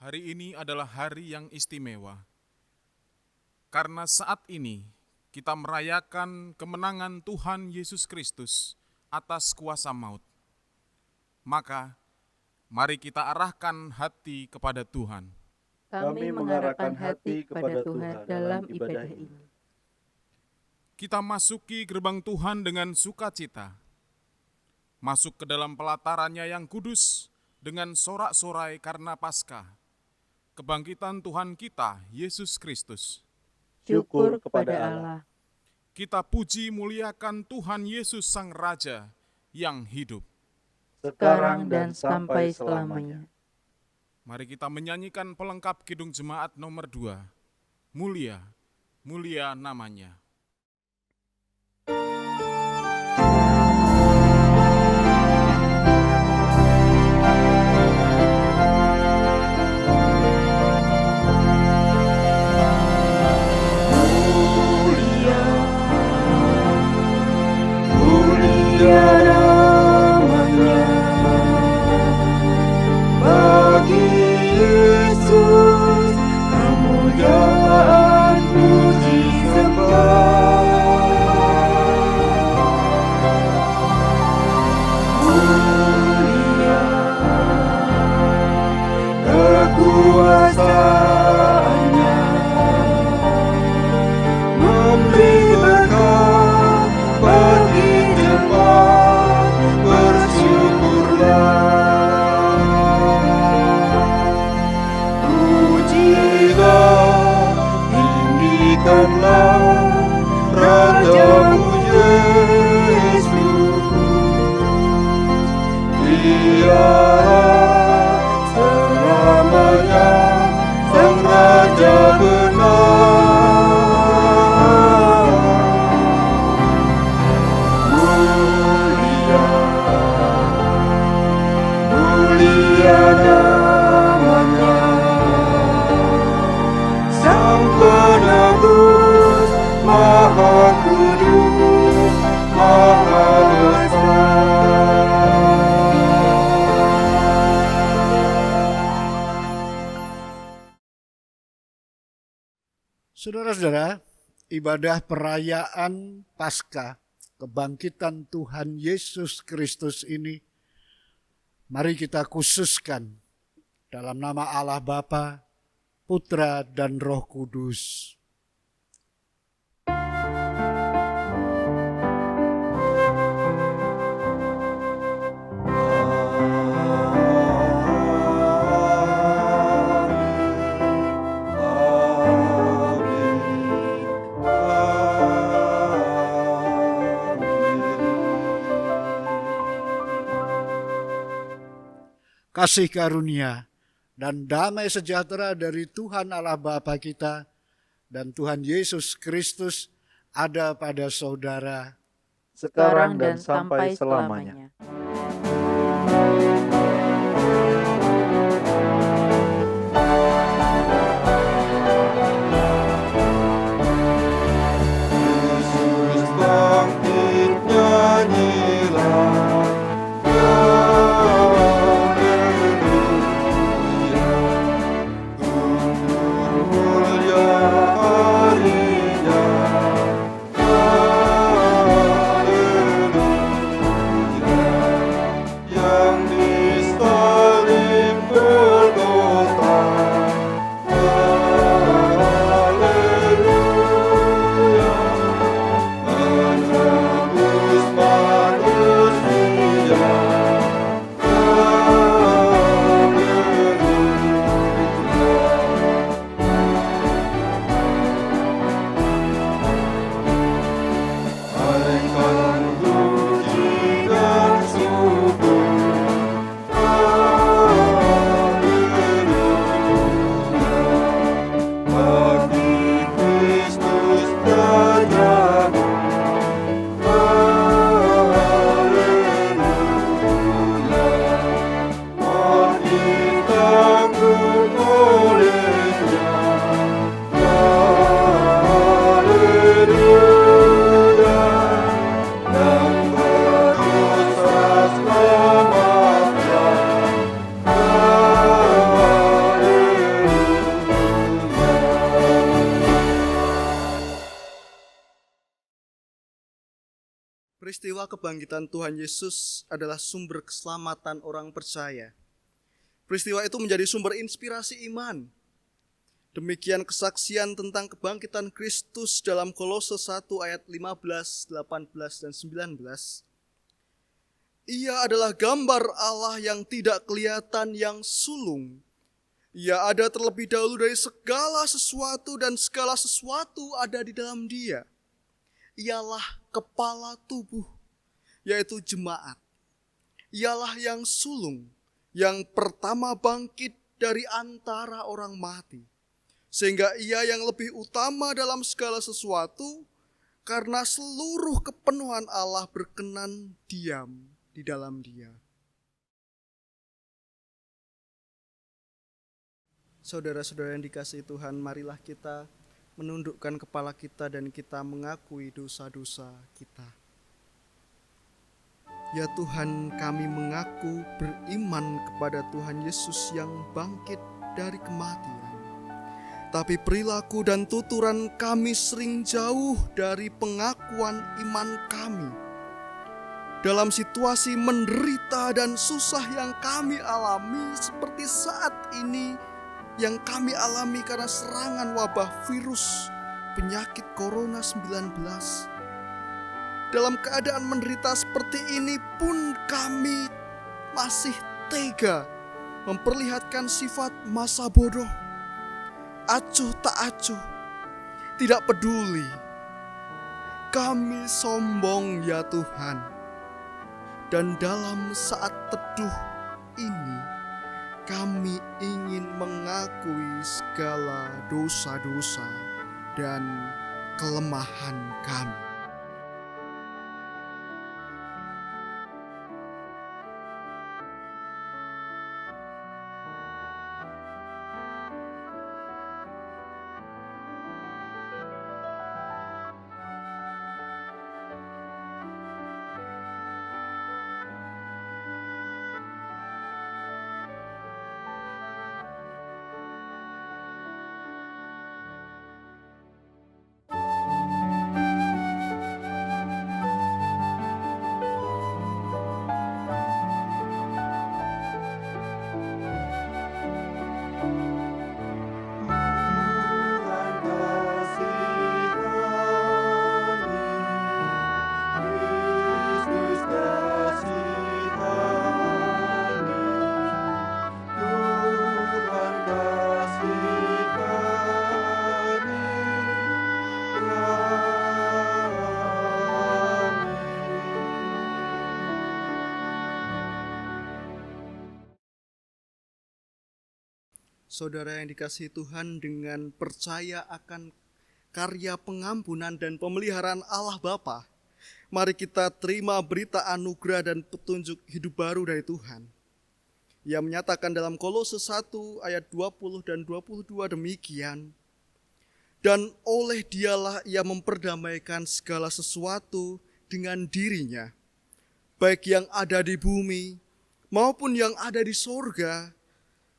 Hari ini adalah hari yang istimewa, karena saat ini kita merayakan kemenangan Tuhan Yesus Kristus atas kuasa maut. Maka, mari kita arahkan hati kepada Tuhan. Kami mengarahkan hati kepada Tuhan dalam ibadah ini. Kita masuki gerbang Tuhan dengan sukacita, masuk ke dalam pelatarannya yang kudus dengan sorak-sorai karena Paskah, kebangkitan Tuhan kita, Yesus Kristus. Syukur kepada Allah. Kita puji muliakan Tuhan Yesus Sang Raja yang hidup. Sekarang dan sampai selamanya. Mari kita menyanyikan pelengkap Kidung Jemaat nomor 2. Mulia, mulia namanya. Saudara-saudara, ibadah perayaan Paskah, kebangkitan Tuhan Yesus Kristus ini, mari kita khususkan dalam nama Allah Bapa, Putra, dan Roh Kudus. Kasih karunia dan damai sejahtera dari Tuhan Allah Bapa kita dan Tuhan Yesus Kristus ada pada saudara sekarang dan sampai selamanya. Peristiwa kebangkitan Tuhan Yesus adalah sumber keselamatan orang percaya. Peristiwa itu menjadi sumber inspirasi iman. Demikian kesaksian tentang kebangkitan Kristus dalam Kolose 1 ayat 15, 18, dan 19. Ia adalah gambar Allah yang tidak kelihatan, yang sulung. Ia ada terlebih dahulu dari segala sesuatu dan segala sesuatu ada di dalam Dia. Ialah kepala tubuh, yaitu jemaat. Ialah yang sulung, yang pertama bangkit dari antara orang mati. Sehingga ia yang lebih utama dalam segala sesuatu, karena seluruh kepenuhan Allah berkenan diam di dalam Dia. Saudara-saudara yang dikasihi Tuhan, marilah kita menundukkan kepala kita dan kita mengakui dosa-dosa kita. Ya Tuhan, kami mengaku beriman kepada Tuhan Yesus yang bangkit dari kematian. Tapi perilaku dan tuturan kami sering jauh dari pengakuan iman kami. Dalam situasi menderita dan susah yang kami alami seperti saat ini, yang kami alami karena serangan wabah virus penyakit Corona 19. Dalam keadaan menderita seperti ini pun kami masih tega memperlihatkan sifat masa bodoh, acuh tak acuh, tidak peduli. Kami sombong ya Tuhan. Dan dalam saat teduh ini, kami ingin mengakui segala dosa-dosa dan kelemahan kami. Saudara yang dikasihi Tuhan, dengan percaya akan karya pengampunan dan pemeliharaan Allah Bapa, mari kita terima berita anugerah dan petunjuk hidup baru dari Tuhan. Ia menyatakan dalam Kolose 1 ayat 20 dan 22 demikian. Dan oleh Dialah ia memperdamaikan segala sesuatu dengan dirinya, baik yang ada di bumi maupun yang ada di sorga,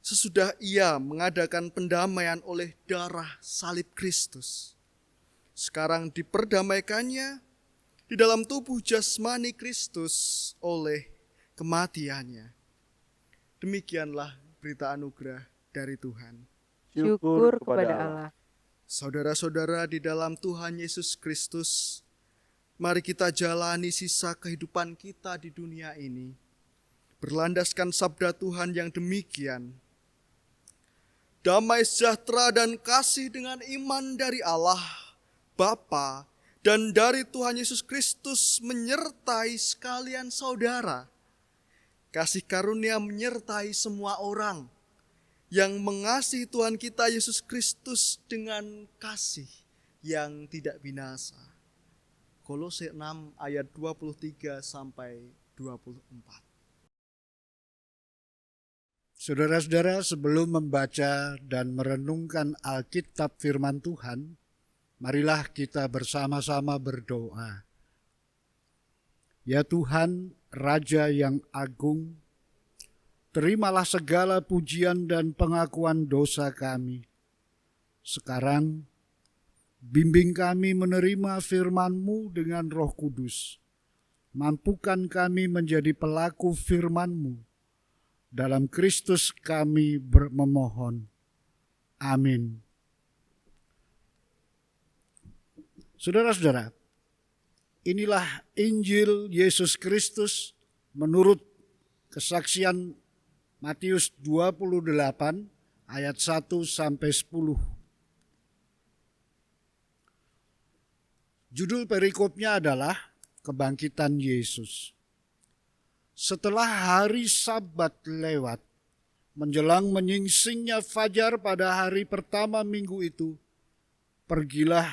sesudah ia mengadakan pendamaian oleh darah salib Kristus. Sekarang diperdamaikannya di dalam tubuh jasmani Kristus oleh kematiannya. Demikianlah berita anugerah dari Tuhan. Syukur kepada Allah. Saudara-saudara di dalam Tuhan Yesus Kristus, mari kita jalani sisa kehidupan kita di dunia ini berlandaskan sabda Tuhan yang demikian. Damai sejahtera dan kasih dengan iman dari Allah, Bapa, dan dari Tuhan Yesus Kristus menyertai sekalian saudara. Kasih karunia menyertai semua orang yang mengasihi Tuhan kita Yesus Kristus dengan kasih yang tidak binasa. Kolose 6 ayat 23 sampai 24. Saudara-saudara, sebelum membaca dan merenungkan Alkitab firman Tuhan, marilah kita bersama-sama berdoa. Ya Tuhan, Raja yang agung, terimalah segala pujian dan pengakuan dosa kami. Sekarang, bimbing kami menerima firman-Mu dengan Roh Kudus, mampukan kami menjadi pelaku firman-Mu. Dalam Kristus kami memohon. Amin. Saudara-saudara, inilah Injil Yesus Kristus menurut kesaksian Matius 28 ayat 1 sampai 10. Judul perikopnya adalah Kebangkitan Yesus. Setelah hari Sabat lewat, menjelang menyingsingnya fajar pada hari pertama minggu itu, pergilah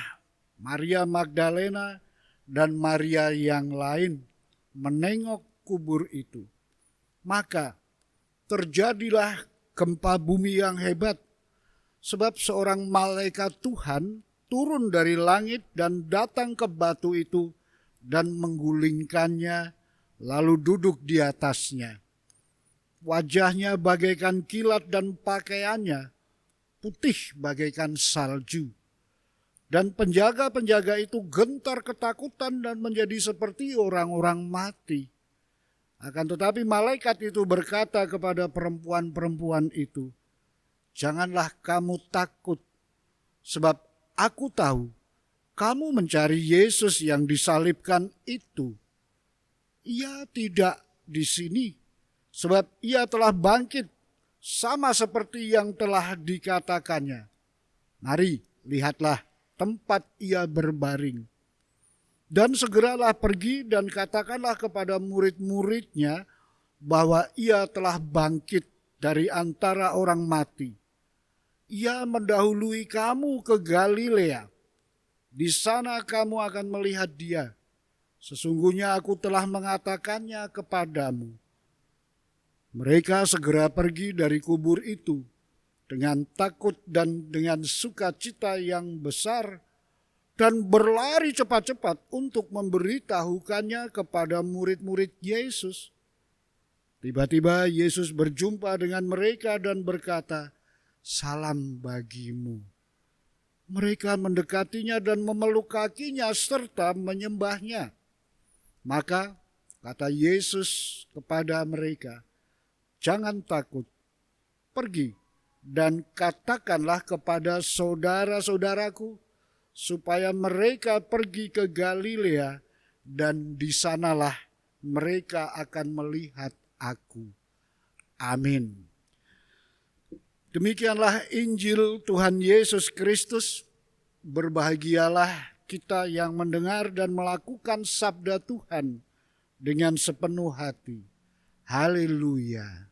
Maria Magdalena dan Maria yang lain menengok kubur itu. Maka terjadilah gempa bumi yang hebat, sebab seorang malaikat Tuhan turun dari langit dan datang ke batu itu dan menggulingkannya, lalu duduk di atasnya. Wajahnya bagaikan kilat dan pakaiannya putih bagaikan salju. Dan penjaga-penjaga itu gentar ketakutan dan menjadi seperti orang-orang mati. Akan tetapi malaikat itu berkata kepada perempuan-perempuan itu, "Janganlah kamu takut, sebab aku tahu kamu mencari Yesus yang disalibkan itu. Ia tidak di sini, sebab ia telah bangkit, sama seperti yang telah dikatakannya. Mari, lihatlah tempat ia berbaring. Dan segeralah pergi dan katakanlah kepada murid-muridnya bahwa ia telah bangkit dari antara orang mati. Ia mendahului kamu ke Galilea. Di sana kamu akan melihat dia. Sesungguhnya aku telah mengatakannya kepadamu." Mereka segera pergi dari kubur itu dengan takut dan dengan sukacita yang besar, dan berlari cepat-cepat untuk memberitahukannya kepada murid-murid Yesus. Tiba-tiba Yesus berjumpa dengan mereka dan berkata, "Salam bagimu." Mereka mendekatinya dan memeluk kakinya serta menyembahnya. Maka kata Yesus kepada mereka, "Jangan takut, pergi dan katakanlah kepada saudara-saudaraku supaya mereka pergi ke Galilea, dan di sanalah mereka akan melihat aku." Amin. Demikianlah Injil Tuhan Yesus Kristus. Berbahagialah kita yang mendengar dan melakukan sabda Tuhan dengan sepenuh hati. Haleluya.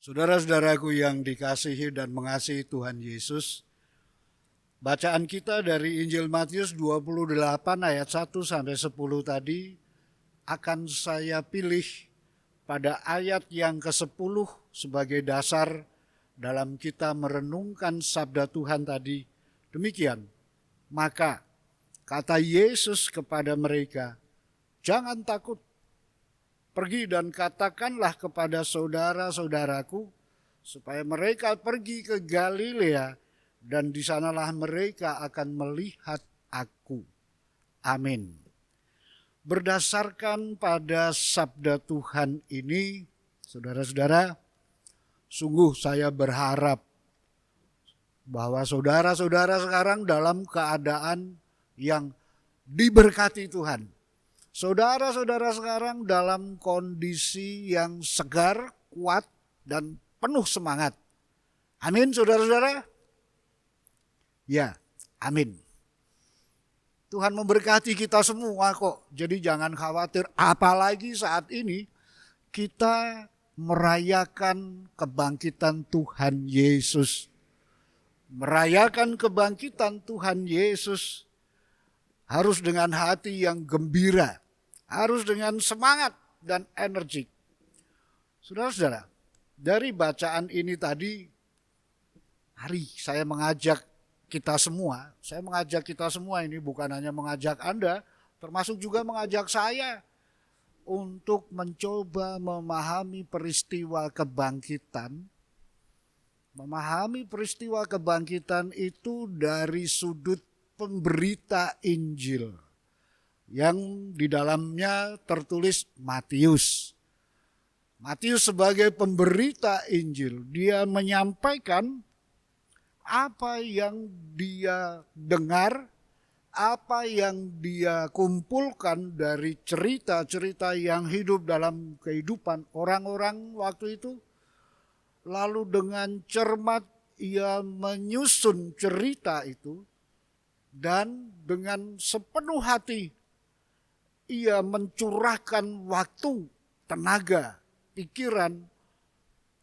Saudara-saudaraku yang dikasihi dan mengasihi Tuhan Yesus, bacaan kita dari Injil Matius 28 ayat 1 sampai 10 tadi akan saya pilih pada ayat yang ke-10 sebagai dasar dalam kita merenungkan sabda Tuhan tadi. Demikian, maka kata Yesus kepada mereka, "Jangan takut. Pergi dan katakanlah kepada saudara-saudaraku supaya mereka pergi ke Galilea, dan di sanalah mereka akan melihat aku." Amin. Berdasarkan pada sabda Tuhan ini, saudara-saudara, sungguh saya berharap bahwa saudara-saudara sekarang dalam keadaan yang diberkati Tuhan. Saudara-saudara sekarang dalam kondisi yang segar, kuat, dan penuh semangat. Amin, saudara-saudara? Ya, amin. Tuhan memberkati kita semua kok. Jadi jangan khawatir, apalagi saat ini kita merayakan kebangkitan Tuhan Yesus. Merayakan kebangkitan Tuhan Yesus harus dengan hati yang gembira. Harus dengan semangat dan energik. Saudara-saudara, dari bacaan ini tadi Mari saya mengajak kita semua ini bukan hanya mengajak Anda, termasuk juga mengajak saya untuk mencoba memahami peristiwa kebangkitan. Memahami peristiwa kebangkitan itu dari sudut pemberita Injil yang di dalamnya tertulis Matius. Matius sebagai pemberita Injil, dia menyampaikan apa yang dia dengar, apa yang dia kumpulkan dari cerita-cerita yang hidup dalam kehidupan orang-orang waktu itu. Lalu dengan cermat ia menyusun cerita itu dan dengan sepenuh hati ia mencurahkan waktu, tenaga, pikiran,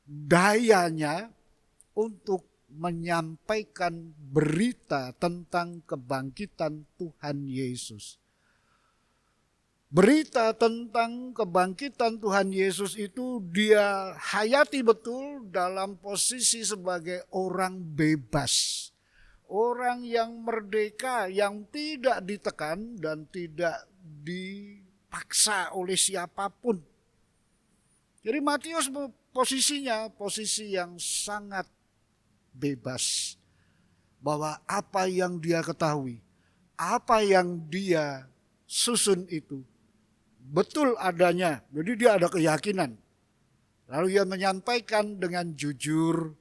dayanya untuk menyampaikan berita tentang kebangkitan Tuhan Yesus. Berita tentang kebangkitan Tuhan Yesus itu dia hayati betul dalam posisi sebagai orang bebas. Orang yang merdeka, yang tidak ditekan dan tidak dipaksa oleh siapapun. Jadi Matius posisinya posisi yang sangat bebas. Bahwa apa yang dia ketahui, apa yang dia susun itu betul adanya. Jadi dia ada keyakinan. Lalu ia menyampaikan dengan jujur,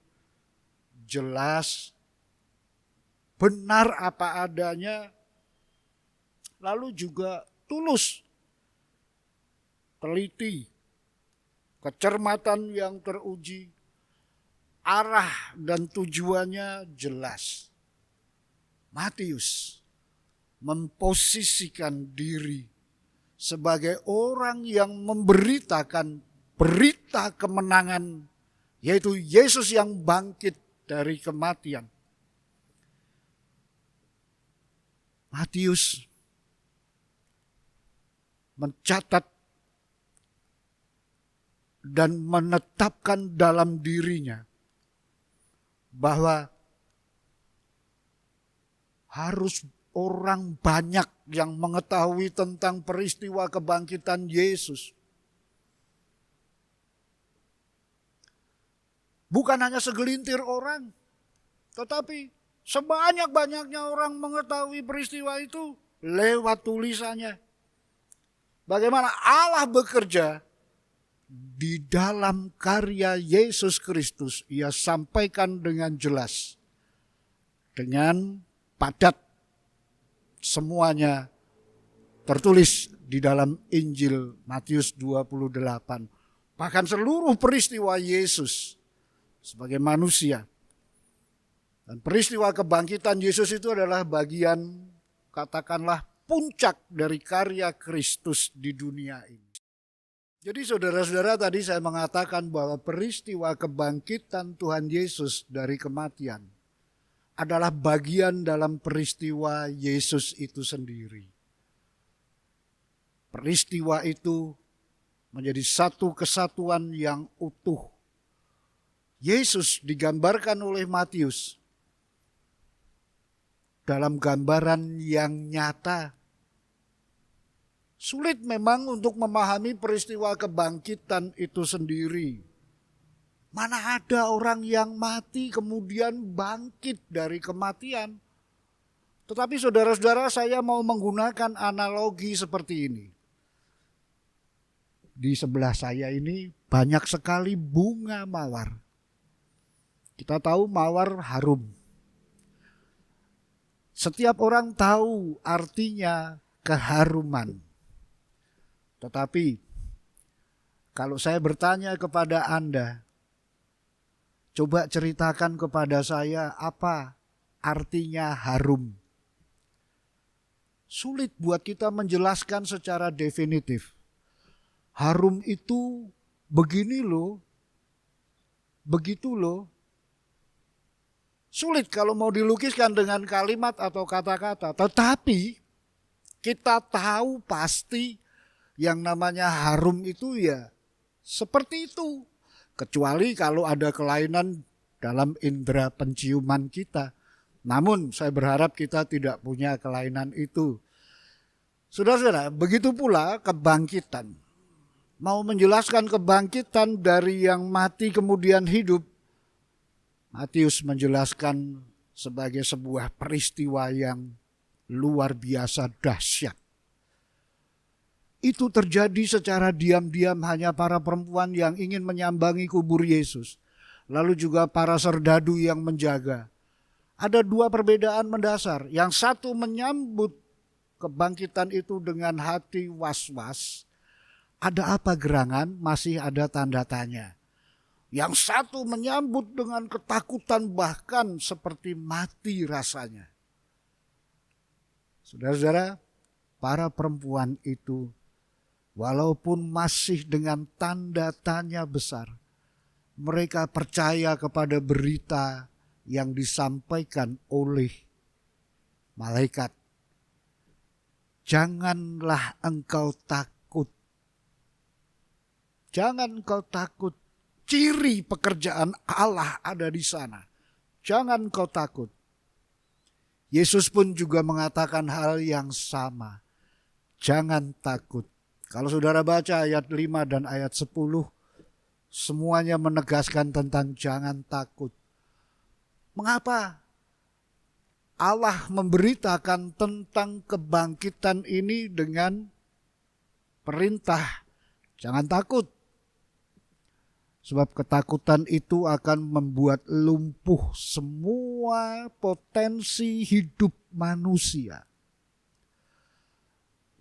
jelas, benar apa adanya. Lalu juga tulus, teliti, kecermatan yang teruji, arah dan tujuannya jelas. Matius memposisikan diri sebagai orang yang memberitakan berita kemenangan, yaitu Yesus yang bangkit dari kematian. Matius mencatat dan menetapkan dalam dirinya bahwa harus orang banyak yang mengetahui tentang peristiwa kebangkitan Yesus. Bukan hanya segelintir orang, tetapi sebanyak-banyaknya orang mengetahui peristiwa itu lewat tulisannya. Bagaimana Allah bekerja di dalam karya Yesus Kristus, ia sampaikan dengan jelas, dengan padat, semuanya tertulis di dalam Injil Matius 28. Bahkan seluruh peristiwa Yesus sebagai manusia. Dan peristiwa kebangkitan Yesus itu adalah bagian, katakanlah, puncak dari karya Kristus di dunia ini. Jadi saudara-saudara, tadi saya mengatakan bahwa peristiwa kebangkitan Tuhan Yesus dari kematian adalah bagian dalam peristiwa Yesus itu sendiri. Peristiwa itu menjadi satu kesatuan yang utuh. Yesus digambarkan oleh Matius dalam gambaran yang nyata. Sulit memang untuk memahami peristiwa kebangkitan itu sendiri. Mana ada orang yang mati kemudian bangkit dari kematian. Tetapi saudara-saudara, saya mau menggunakan analogi seperti ini. Di sebelah saya ini banyak sekali bunga mawar. Kita tahu mawar harum. Setiap orang tahu artinya keharuman. Tetapi kalau saya bertanya kepada Anda, coba ceritakan kepada saya apa artinya harum. Sulit buat kita menjelaskan secara definitif. Harum itu begini loh, begitu loh. Sulit kalau mau dilukiskan dengan kalimat atau kata-kata. Tetapi kita tahu pasti yang namanya harum itu ya seperti itu. Kecuali kalau ada kelainan dalam indera penciuman kita. Namun saya berharap kita tidak punya kelainan itu. Saudara-saudara, begitu pula kebangkitan. Mau menjelaskan kebangkitan dari yang mati kemudian hidup, Matius menjelaskan sebagai sebuah peristiwa yang luar biasa dahsyat. Itu terjadi secara diam-diam hanya para perempuan yang ingin menyambangi kubur Yesus. Lalu juga para serdadu yang menjaga. Ada dua perbedaan mendasar. Yang satu menyambut kebangkitan itu dengan hati was-was. Ada apa gerangan? Masih ada tanda tanya. Yang satu menyambut dengan ketakutan bahkan seperti mati rasanya. Saudara-saudara, para perempuan itu walaupun masih dengan tanda tanya besar, mereka percaya kepada berita yang disampaikan oleh malaikat. Janganlah engkau takut. Jangan engkau takut. Ciri pekerjaan Allah ada di sana. Jangan engkau takut. Yesus pun juga mengatakan hal yang sama. Jangan takut. Kalau saudara baca ayat 5 dan ayat 10, semuanya menegaskan tentang jangan takut. Mengapa? Allah memberitakan tentang kebangkitan ini dengan perintah, jangan takut. Sebab ketakutan itu akan membuat lumpuh semua potensi hidup manusia.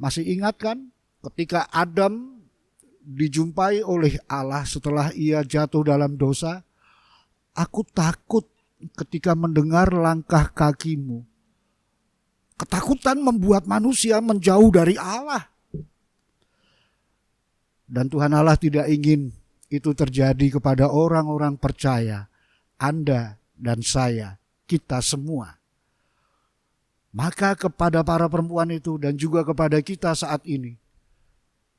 Masih ingat kan ketika Adam dijumpai oleh Allah setelah ia jatuh dalam dosa? Aku takut ketika mendengar langkah kakimu. Ketakutan membuat manusia menjauh dari Allah. Dan Tuhan Allah tidak ingin itu terjadi kepada orang-orang percaya, Anda dan saya, kita semua. Maka kepada para perempuan itu dan juga kepada kita saat ini,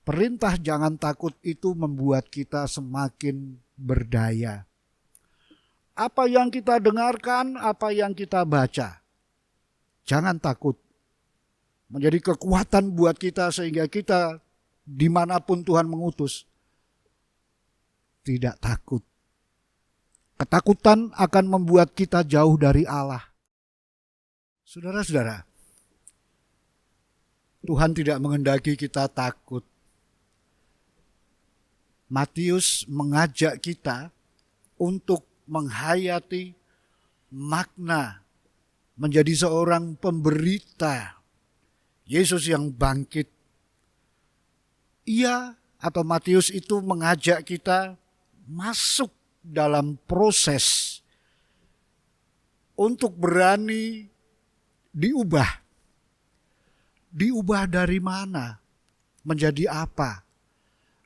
perintah jangan takut itu membuat kita semakin berdaya. Apa yang kita dengarkan, apa yang kita baca, jangan takut. Menjadi kekuatan buat kita sehingga kita dimanapun Tuhan mengutus, tidak takut. Ketakutan akan membuat kita jauh dari Allah. Saudara-saudara, Tuhan tidak menghendaki kita takut. Matius mengajak kita untuk menghayati makna menjadi seorang pemberita Yesus yang bangkit. Ia atau Matius itu mengajak kita masuk dalam proses untuk berani diubah. Diubah dari mana? Menjadi apa?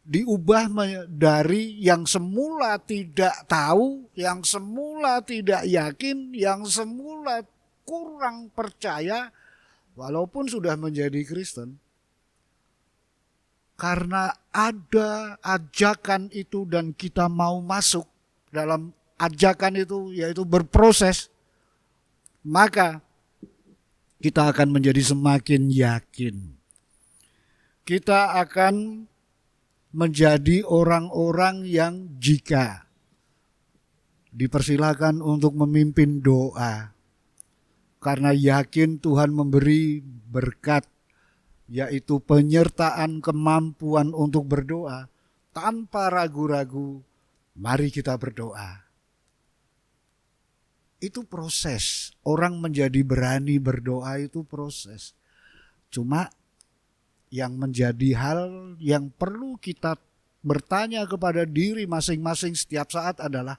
Diubah dari yang semula tidak tahu, yang semula tidak yakin, yang semula kurang percaya, walaupun sudah menjadi Kristen. Karena ada ajakan itu dan kita mau masuk dalam ajakan itu, yaitu berproses, maka kita akan menjadi semakin yakin. Kita akan menjadi orang-orang yang jika dipersilakan untuk memimpin doa, karena yakin Tuhan memberi berkat, yaitu penyertaan kemampuan untuk berdoa, tanpa ragu-ragu, mari kita berdoa. Itu proses. Orang menjadi berani berdoa itu proses. Cuma yang menjadi hal yang perlu kita bertanya kepada diri masing-masing setiap saat adalah,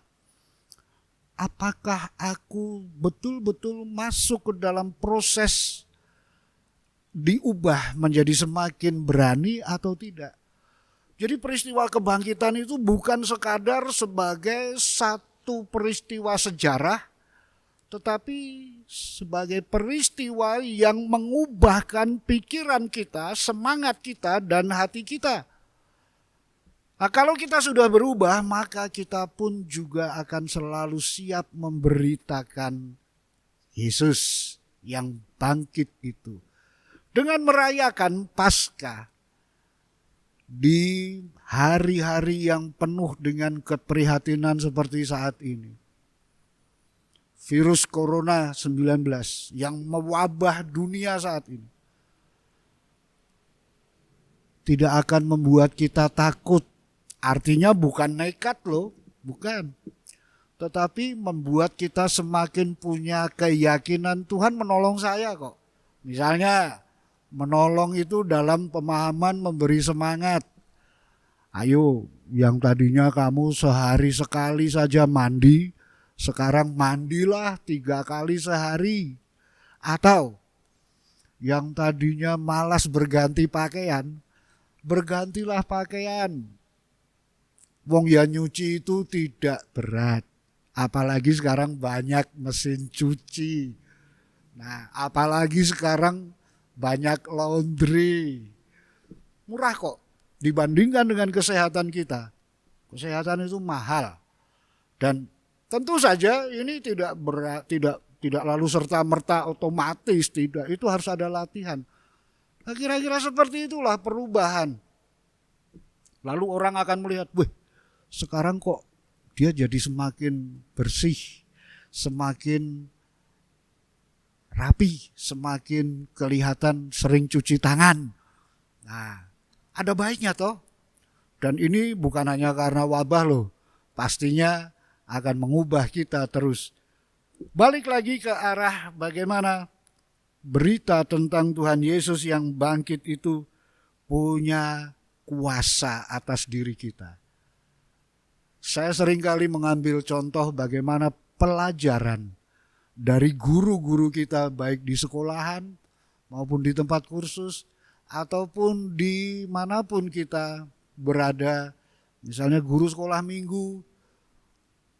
apakah aku betul-betul masuk ke dalam proses diubah menjadi semakin berani atau tidak? Jadi peristiwa kebangkitan itu bukan sekadar sebagai satu peristiwa sejarah, tetapi sebagai peristiwa yang mengubahkan pikiran kita, semangat kita, dan hati kita. Nah, kalau kita sudah berubah, maka kita pun juga akan selalu siap memberitakan Yesus yang bangkit itu. Dengan merayakan Paskah di hari-hari yang penuh dengan keprihatinan seperti saat ini. Virus Corona 19 yang mewabah dunia saat ini tidak akan membuat kita takut. Artinya bukan nekat loh, bukan. Tetapi membuat kita semakin punya keyakinan Tuhan menolong saya kok. Misalnya menolong itu dalam pemahaman memberi semangat. Ayo, yang tadinya kamu sehari sekali saja mandi, sekarang mandilah 3 kali sehari. Atau yang tadinya malas berganti pakaian, bergantilah pakaian. Wong ya nyuci itu tidak berat. Apalagi sekarang banyak mesin cuci. Nah, apalagi sekarang banyak laundry. Murah kok dibandingkan dengan kesehatan kita. Kesehatan itu mahal. Dan tentu saja ini tidak lalu serta-merta otomatis, tidak. Itu harus ada latihan. Nah, kira-kira seperti itulah perubahan. Lalu orang akan melihat, wih, sekarang kok dia jadi semakin bersih, semakin rapi, semakin kelihatan sering cuci tangan. Nah, ada baiknya toh. Dan ini bukan hanya karena wabah loh, pastinya akan mengubah kita terus. Balik lagi ke arah bagaimana berita tentang Tuhan Yesus yang bangkit itu punya kuasa atas diri kita. Saya seringkali mengambil contoh bagaimana pelajaran dari guru-guru kita baik di sekolahan maupun di tempat kursus ataupun di manapun kita berada. Misalnya guru sekolah minggu,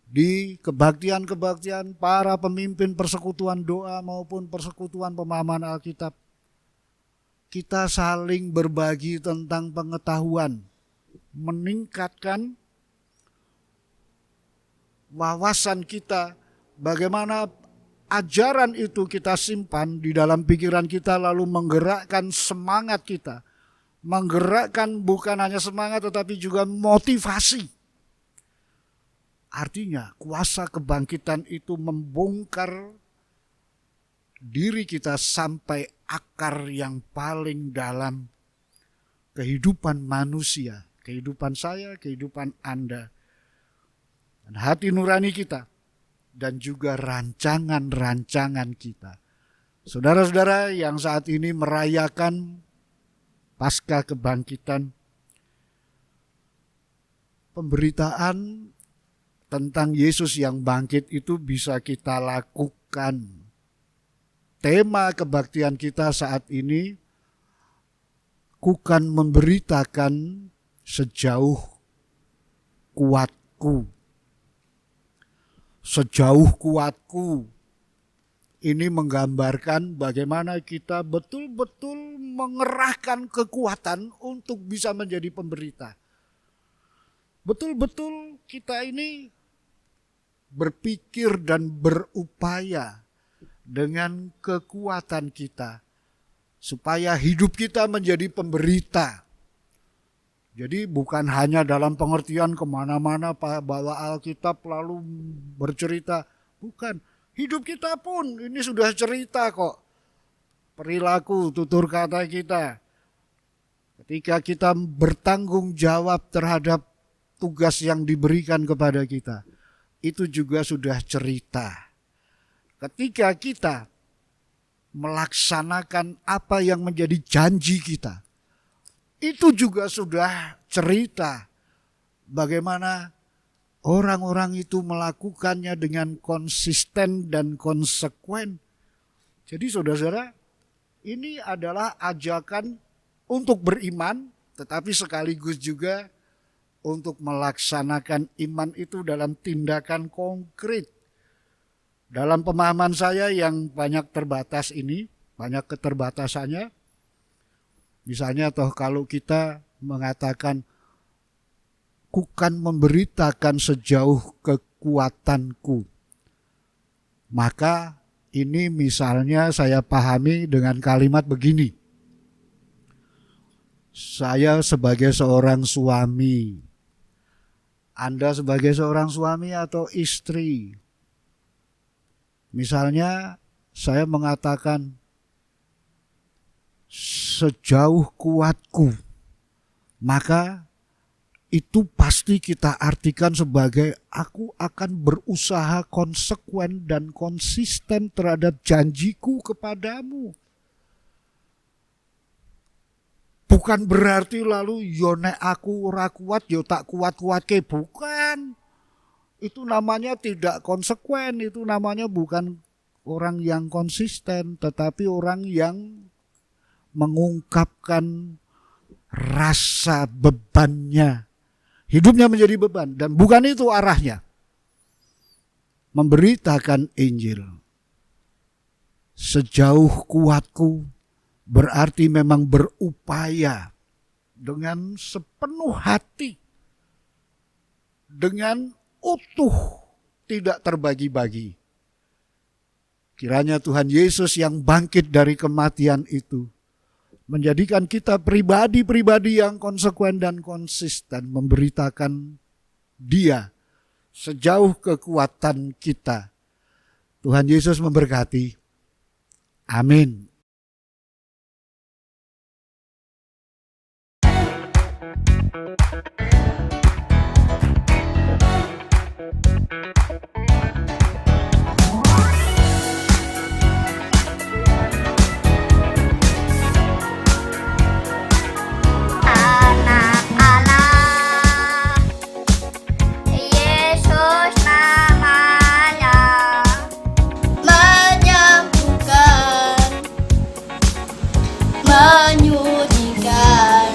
di kebaktian-kebaktian para pemimpin persekutuan doa maupun persekutuan pemahaman Alkitab. Kita saling berbagi tentang pengetahuan, meningkatkan wawasan kita, bagaimana ajaran itu kita simpan di dalam pikiran kita lalu menggerakkan semangat kita. Menggerakkan bukan hanya semangat tetapi juga motivasi. Artinya kuasa kebangkitan itu membongkar diri kita sampai akar yang paling dalam kehidupan manusia, kehidupan saya, kehidupan Anda. Dan hati nurani kita dan juga rancangan-rancangan kita. Saudara-saudara yang saat ini merayakan Paskah kebangkitan, pemberitaan tentang Yesus yang bangkit itu bisa kita lakukan. Tema kebaktian kita saat ini, kukan memberitakan sejauh kuatku. Sejauh kuatku. Ini menggambarkan bagaimana kita betul-betul mengerahkan kekuatan untuk bisa menjadi pemberita. Betul-betul kita ini berpikir dan berupaya dengan kekuatan kita supaya hidup kita menjadi pemberita. Jadi bukan hanya dalam pengertian kemana-mana bawa Alkitab lalu bercerita. Bukan, hidup kita pun ini sudah cerita kok. Perilaku, tutur kata kita. Ketika kita bertanggung jawab terhadap tugas yang diberikan kepada kita, itu juga sudah cerita. Ketika kita melaksanakan apa yang menjadi janji kita, itu juga sudah cerita bagaimana orang-orang itu melakukannya dengan konsisten dan konsekuen. Jadi saudara-saudara, ini adalah ajakan untuk beriman, tetapi sekaligus juga untuk melaksanakan iman itu dalam tindakan konkret. Dalam pemahaman saya yang banyak terbatas ini, banyak keterbatasannya. Misalnya toh kalau kita mengatakan melakukan, memberitakan sejauh kekuatanku. Maka ini misalnya saya pahami dengan kalimat begini. Saya sebagai seorang suami, Anda sebagai seorang suami atau istri. Misalnya saya mengatakan, sejauh kuatku, maka itu pasti kita artikan sebagai aku akan berusaha konsekuen dan konsisten terhadap janjiku kepadamu. Bukan berarti lalu yo nek aku ora kuat yo tak kuat-kuatke, bukan. Itu namanya tidak konsekuen, itu namanya bukan orang yang konsisten, tetapi orang yang mengungkapkan rasa bebannya. Hidupnya menjadi beban dan bukan itu arahnya. Memberitakan Injil. Sejauh kuatku berarti memang berupaya dengan sepenuh hati, dengan utuh, tidak terbagi-bagi. Kiranya Tuhan Yesus yang bangkit dari kematian itu menjadikan kita pribadi-pribadi yang konsekuen dan konsisten memberitakan Dia sejauh kekuatan kita. Tuhan Yesus memberkati. Amin. Anak-anak, Yesus namanya, menyembuhkan, menyucikan.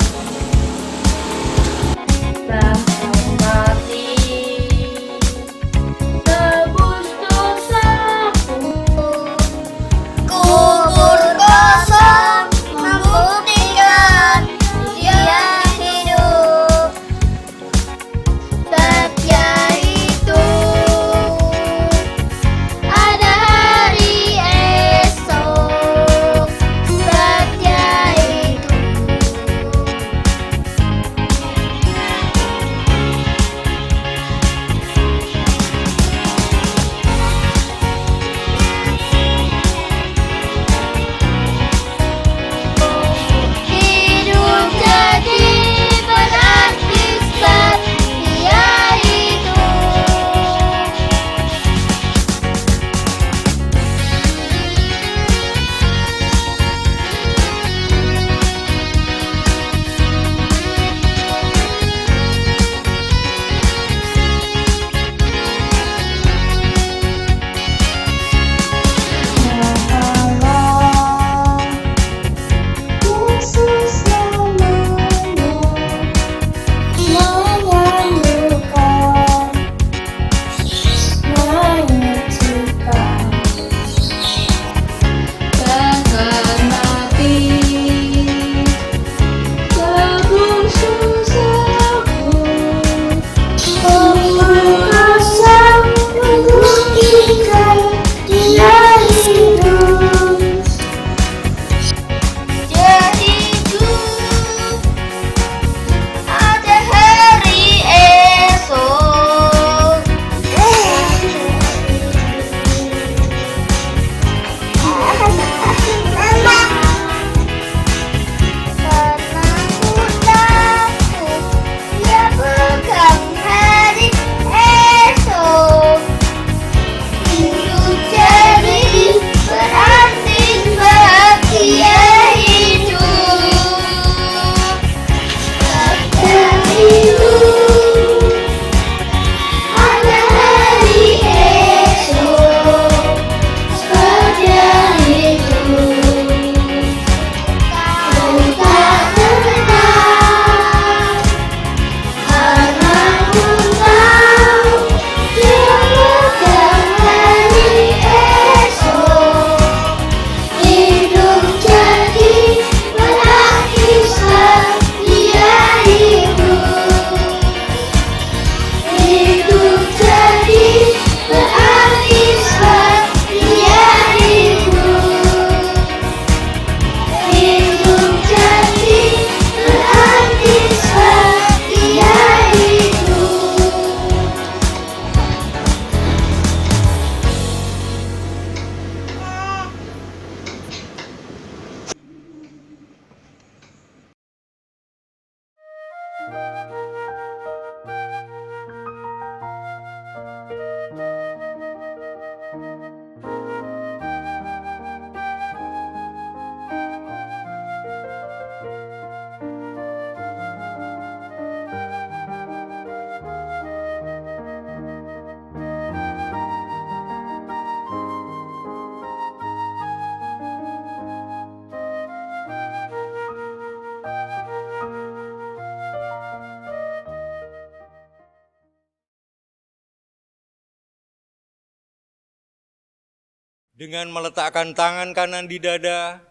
Dengan meletakkan tangan kanan di dada,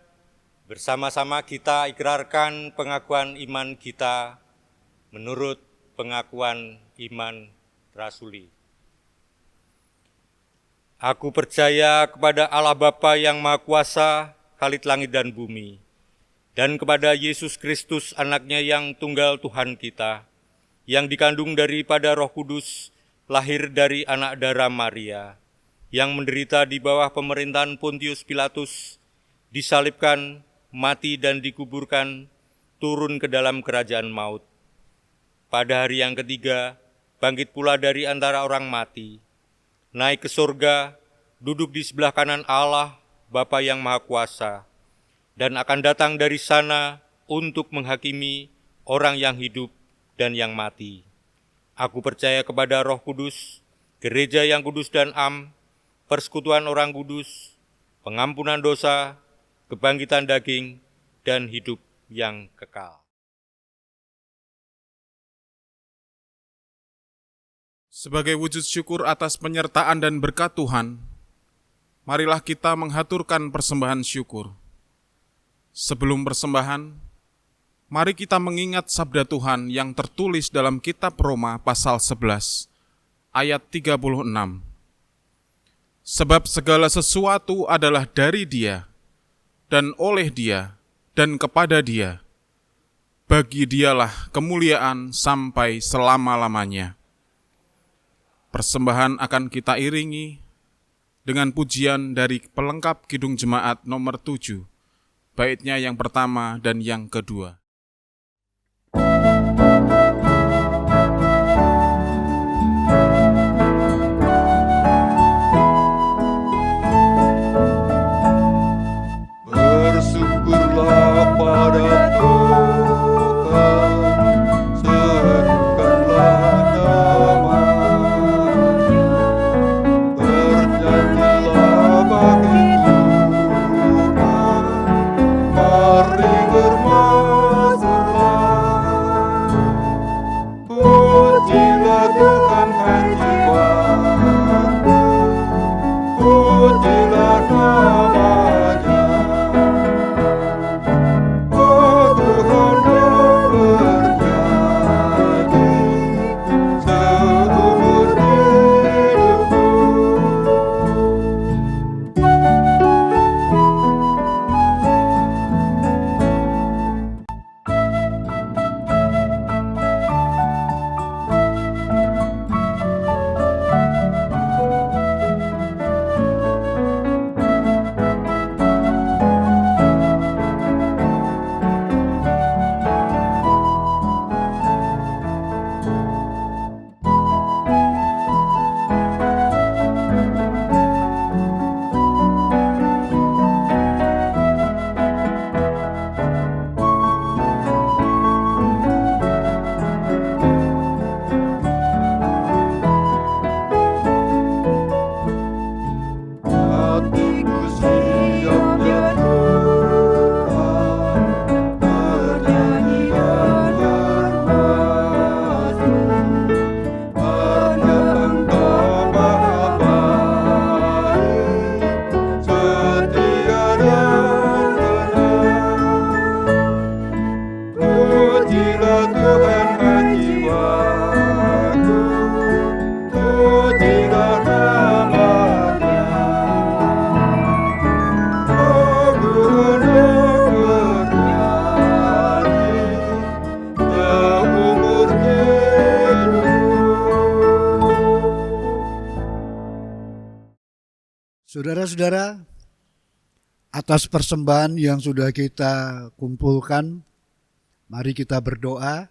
bersama-sama kita ikrarkan pengakuan iman kita menurut pengakuan iman rasuli. Aku percaya kepada Allah Bapa yang Maha Kuasa, Khalid langit dan bumi, dan kepada Yesus Kristus anaknya yang tunggal Tuhan kita, yang dikandung daripada Roh Kudus, lahir dari anak darah Maria, yang menderita di bawah pemerintahan Pontius Pilatus, disalibkan, mati dan dikuburkan, turun ke dalam kerajaan maut. Pada hari yang ketiga, bangkit pula dari antara orang mati, naik ke surga, duduk di sebelah kanan Allah, Bapa yang Maha Kuasa, dan akan datang dari sana untuk menghakimi orang yang hidup dan yang mati. Aku percaya kepada Roh Kudus, gereja yang kudus dan am, persekutuan orang kudus, pengampunan dosa, kebangkitan daging, dan hidup yang kekal. Sebagai wujud syukur atas penyertaan dan berkat Tuhan, marilah kita menghaturkan persembahan syukur. Sebelum persembahan, mari kita mengingat sabda Tuhan yang tertulis dalam kitab Roma pasal 11, ayat 36. Sebab segala sesuatu adalah dari Dia, dan oleh Dia, dan kepada Dia. Bagi Dialah kemuliaan sampai selama-lamanya. Persembahan akan kita iringi dengan pujian dari pelengkap Kidung Jemaat nomor 7, baitnya yang pertama dan yang kedua. Bersyukurlah pada Tuhan, serukanlah namanya, bernyanyilah bagi Tuhan, mari bermazmurlah. Pujilah Tuhan hai jiwaku, pujilah namanya. Saudara-saudara, atas persembahan yang sudah kita kumpulkan, mari kita berdoa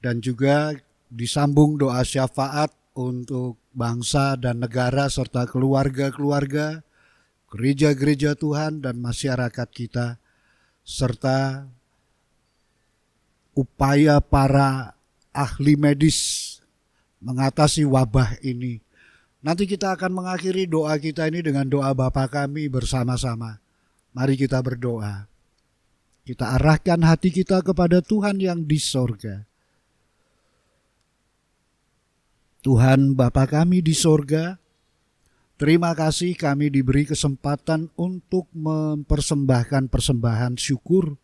dan juga disambung doa syafaat untuk bangsa dan negara serta keluarga-keluarga, gereja-gereja Tuhan dan masyarakat kita, serta upaya para ahli medis mengatasi wabah ini. Nanti kita akan mengakhiri doa kita ini dengan doa Bapa kami bersama-sama. Mari kita berdoa. Kita arahkan hati kita kepada Tuhan yang di sorga. Tuhan Bapa kami di sorga, Terima kasih kami diberi kesempatan untuk mempersembahkan persembahan syukur.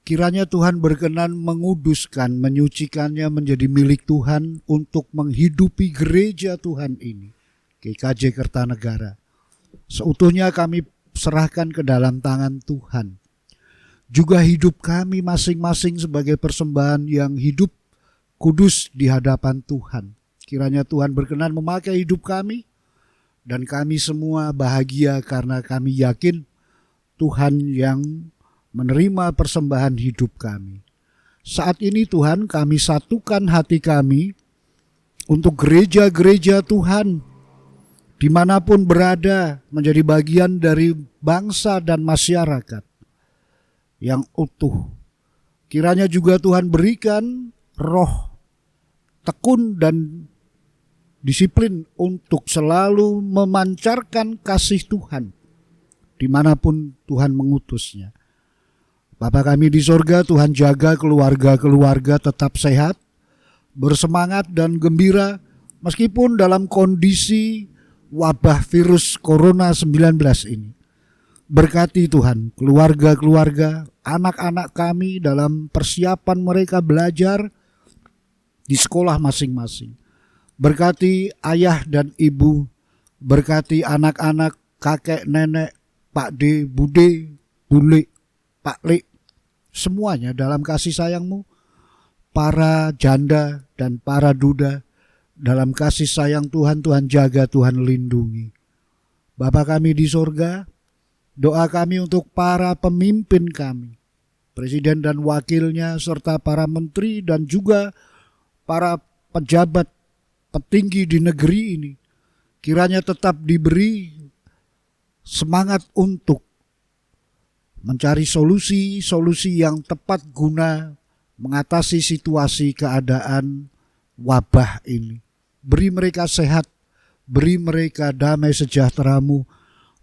Kiranya Tuhan berkenan menguduskan, menyucikannya menjadi milik Tuhan untuk menghidupi gereja Tuhan ini, GKJ Kertanegara. Seutuhnya kami serahkan ke dalam tangan Tuhan. Juga hidup kami masing-masing sebagai persembahan yang hidup kudus di hadapan Tuhan. Kiranya Tuhan berkenan memakai hidup kami, dan kami semua bahagia karena kami yakin Tuhan yang menerima persembahan hidup kami. Saat ini Tuhan, kami satukan hati kami untuk gereja-gereja Tuhan dimanapun berada, menjadi bagian dari bangsa dan masyarakat yang utuh. Kiranya juga Tuhan berikan roh tekun dan disiplin untuk selalu memancarkan kasih Tuhan dimanapun Tuhan mengutusnya. Bapa kami di sorga, Tuhan jaga keluarga-keluarga tetap sehat, bersemangat dan gembira meskipun dalam kondisi wabah virus Corona 19 ini. Berkati Tuhan keluarga-keluarga, anak-anak kami dalam persiapan mereka belajar di sekolah masing-masing. Berkati ayah dan ibu, berkati anak-anak, kakek, nenek, Pak D, Bude, Bule, Pak Le, semuanya dalam kasih sayang-Mu. Para janda dan para duda, dalam kasih sayang Tuhan, Tuhan jaga, Tuhan lindungi. Bapa kami di sorga, doa kami untuk para pemimpin kami, presiden dan wakilnya, serta para menteri dan juga para pejabat petinggi di negeri ini, kiranya tetap diberi semangat untuk mencari solusi-solusi yang tepat guna mengatasi situasi keadaan wabah ini. Beri mereka sehat, beri mereka damai sejahtera-Mu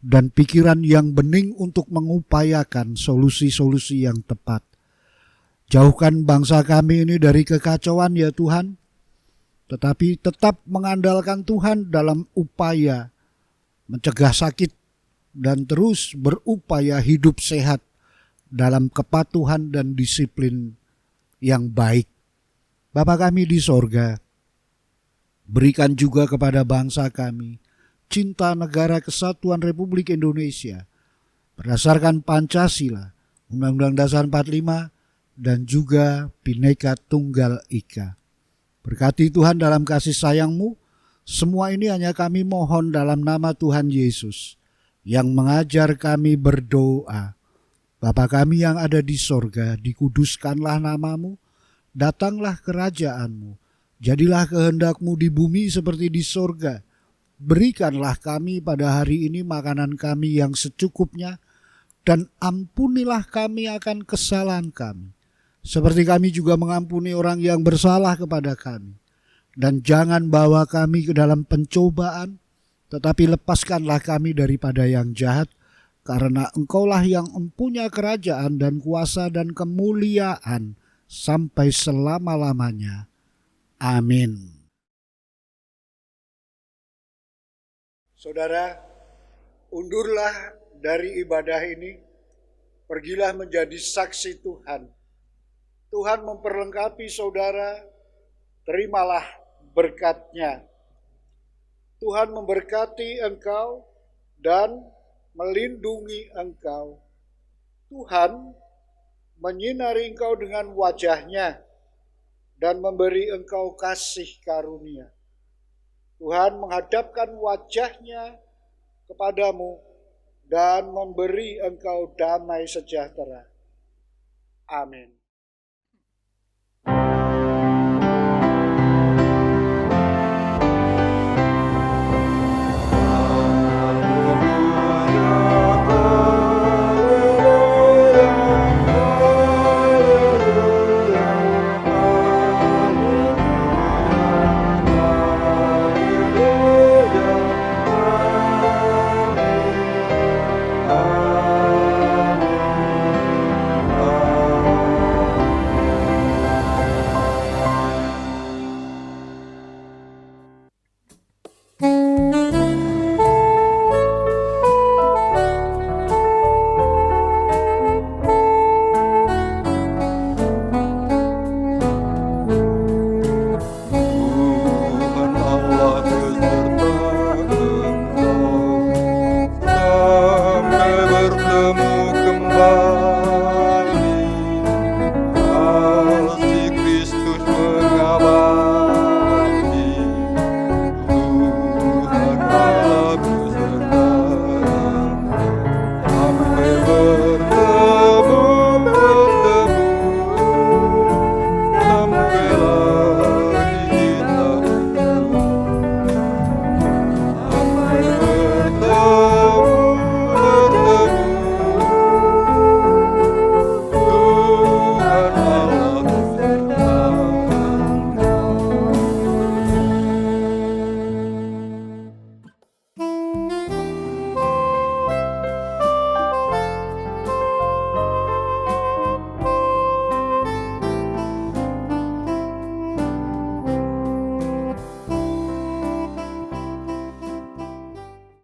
dan pikiran yang bening untuk mengupayakan solusi-solusi yang tepat. Jauhkan bangsa kami ini dari kekacauan ya Tuhan, tetapi tetap mengandalkan Tuhan dalam upaya mencegah sakit dan terus berupaya hidup sehat dalam kepatuhan dan disiplin yang baik. Bapa kami di sorga, berikan juga kepada bangsa kami cinta negara kesatuan Republik Indonesia berdasarkan Pancasila, Undang-Undang Dasar 45, dan juga Bhinneka Tunggal Ika. Berkati Tuhan dalam kasih sayang-Mu. Semua ini hanya kami mohon dalam nama Tuhan Yesus yang mengajar kami berdoa. Bapa kami yang ada di sorga, dikuduskanlah nama-Mu, datanglah kerajaan-Mu, jadilah kehendak-Mu di bumi seperti di sorga. Berikanlah kami pada hari ini makanan kami yang secukupnya, dan ampunilah kami akan kesalahan kami, seperti kami juga mengampuni orang yang bersalah kepada kami. Dan jangan bawa kami ke dalam pencobaan, tetapi lepaskanlah kami daripada yang jahat, karena Engkaulah yang mempunyai kerajaan dan kuasa dan kemuliaan sampai selama-lamanya. Amin. Saudara, undurlah dari ibadah ini, pergilah menjadi saksi Tuhan. Tuhan memperlengkapi saudara, terimalah berkat-Nya. Tuhan memberkati engkau dan melindungi engkau. Tuhan menyinari engkau dengan wajah-Nya dan memberi engkau kasih karunia. Tuhan menghadapkan wajah-Nya kepadamu dan memberi engkau damai sejahtera. Amin.